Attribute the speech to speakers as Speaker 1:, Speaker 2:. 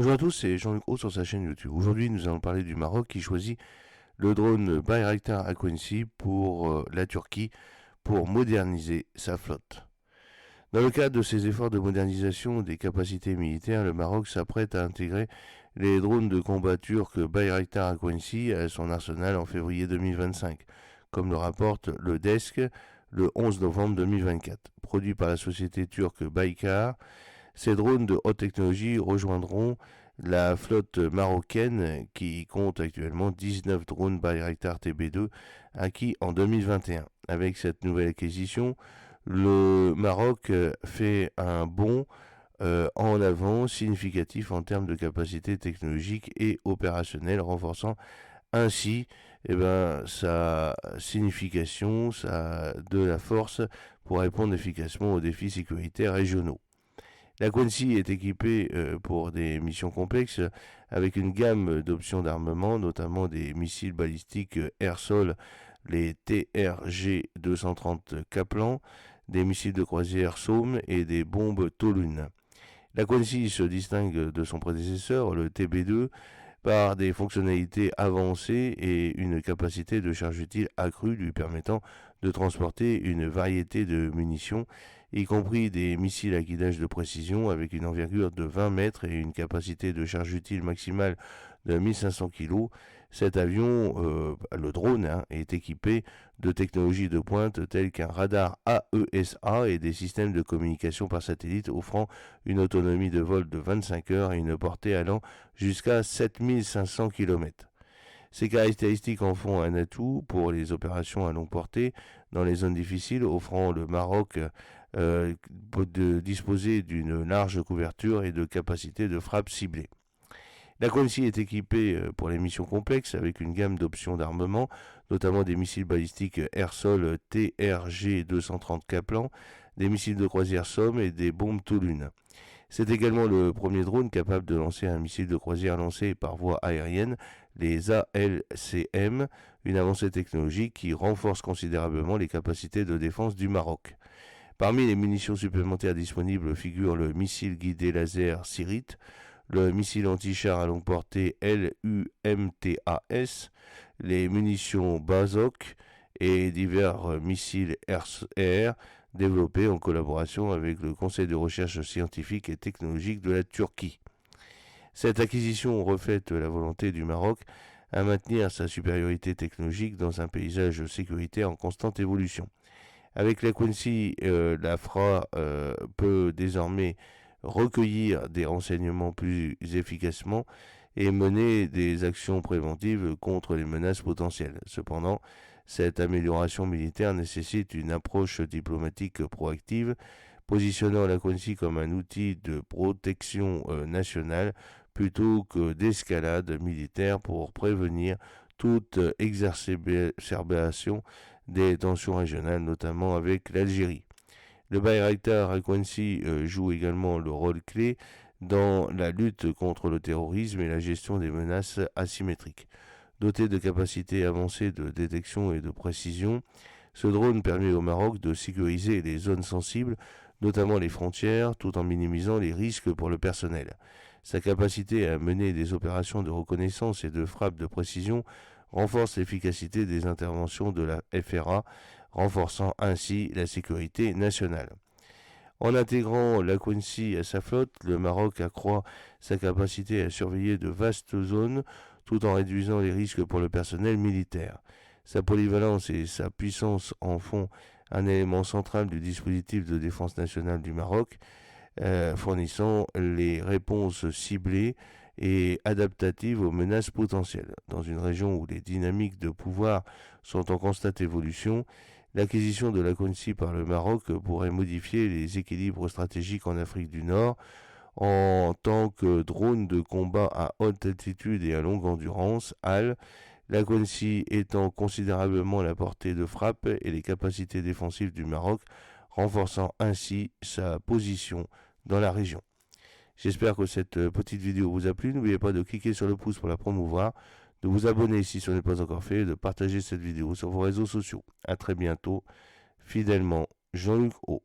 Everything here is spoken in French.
Speaker 1: Bonjour à tous, c'est Jean-Luc Roux sur sa chaîne YouTube. Aujourd'hui, nous allons parler du Maroc qui choisit le drone Bayraktar Aquancy pour la Turquie pour moderniser sa flotte. Dans le cadre de ses efforts de modernisation des capacités militaires, le Maroc s'apprête à intégrer les drones de combat turcs Bayraktar Aquancy à son arsenal en février 2025, comme le rapporte le Desk le 11 novembre 2024. Produit par la société turque Baykar, ces drones de haute technologie rejoindront la flotte marocaine qui compte actuellement 19 drones Bayraktar TB2 acquis en 2021. Avec cette nouvelle acquisition, le Maroc fait un bond en avant significatif en termes de capacité technologique et opérationnelle, renforçant ainsi sa signification, de la force pour répondre efficacement aux défis sécuritaires régionaux. La Quincy est équipée pour des missions complexes avec une gamme d'options d'armement, notamment des missiles balistiques air-sol, les TRG-230 Kaplan, des missiles de croisière Somme et des bombes Tolun. La Quincy se distingue de son prédécesseur, le TB2, par des fonctionnalités avancées et une capacité de charge utile accrue lui permettant de transporter une variété de munitions, y compris des missiles à guidage de précision avec une envergure de 20 mètres et une capacité de charge utile maximale de 1500 kg. Cet avion, le drone, est équipé de technologies de pointe telles qu'un radar AESA et des systèmes de communication par satellite offrant une autonomie de vol de 25 heures et une portée allant jusqu'à 7500 km. Ces caractéristiques en font un atout pour les opérations à longue portée dans les zones difficiles, offrant le Maroc de disposer d'une large couverture et de capacités de frappe ciblée. La Quincy est équipée pour les missions complexes avec une gamme d'options d'armement, notamment des missiles balistiques air-sol TRG-230 Kaplan, des missiles de croisière Somme et des bombes Tolun. C'est également le premier drone capable de lancer un missile de croisière lancé par voie aérienne, les ALCM, une avancée technologique qui renforce considérablement les capacités de défense du Maroc. Parmi les munitions supplémentaires disponibles figurent le missile guidé laser Sirit, le missile anti-char à longue portée LUMTAS, les munitions Bazok et divers missiles air développés en collaboration avec le Conseil de recherche scientifique et technologique de la Turquie. Cette acquisition reflète la volonté du Maroc à maintenir sa supériorité technologique dans un paysage sécuritaire en constante évolution. Avec la Quincy, la FRA peut désormais recueillir des renseignements plus efficacement et mener des actions préventives contre les menaces potentielles. Cependant, cette amélioration militaire nécessite une approche diplomatique proactive, positionnant la Quincy comme un outil de protection nationale plutôt que d'escalade militaire pour prévenir toute exacerbation des tensions régionales, notamment avec l'Algérie. Le Bayraktar Aquancy joue également le rôle clé dans la lutte contre le terrorisme et la gestion des menaces asymétriques. Doté de capacités avancées de détection et de précision, ce drone permet au Maroc de sécuriser les zones sensibles, notamment les frontières, tout en minimisant les risques pour le personnel. Sa capacité à mener des opérations de reconnaissance et de frappe de précision renforce l'efficacité des interventions de la FRA, renforçant ainsi la sécurité nationale. En intégrant la Quincy à sa flotte, le Maroc accroît sa capacité à surveiller de vastes zones tout en réduisant les risques pour le personnel militaire. Sa polyvalence et sa puissance en font un élément central du dispositif de défense nationale du Maroc, fournissant les réponses ciblées et adaptatives aux menaces potentielles. Dans une région où les dynamiques de pouvoir sont en constante évolution, l'acquisition de la Quincy par le Maroc pourrait modifier les équilibres stratégiques en Afrique du Nord. En tant que drone de combat à haute altitude et à longue endurance, HAL, la Quincy étend considérablement la portée de frappe et les capacités défensives du Maroc, renforçant ainsi sa position dans la région. J'espère que cette petite vidéo vous a plu. N'oubliez pas de cliquer sur le pouce pour la promouvoir, de vous abonner si ce n'est pas encore fait et de partager cette vidéo sur vos réseaux sociaux. A très bientôt. Fidèlement, Jean-Luc O.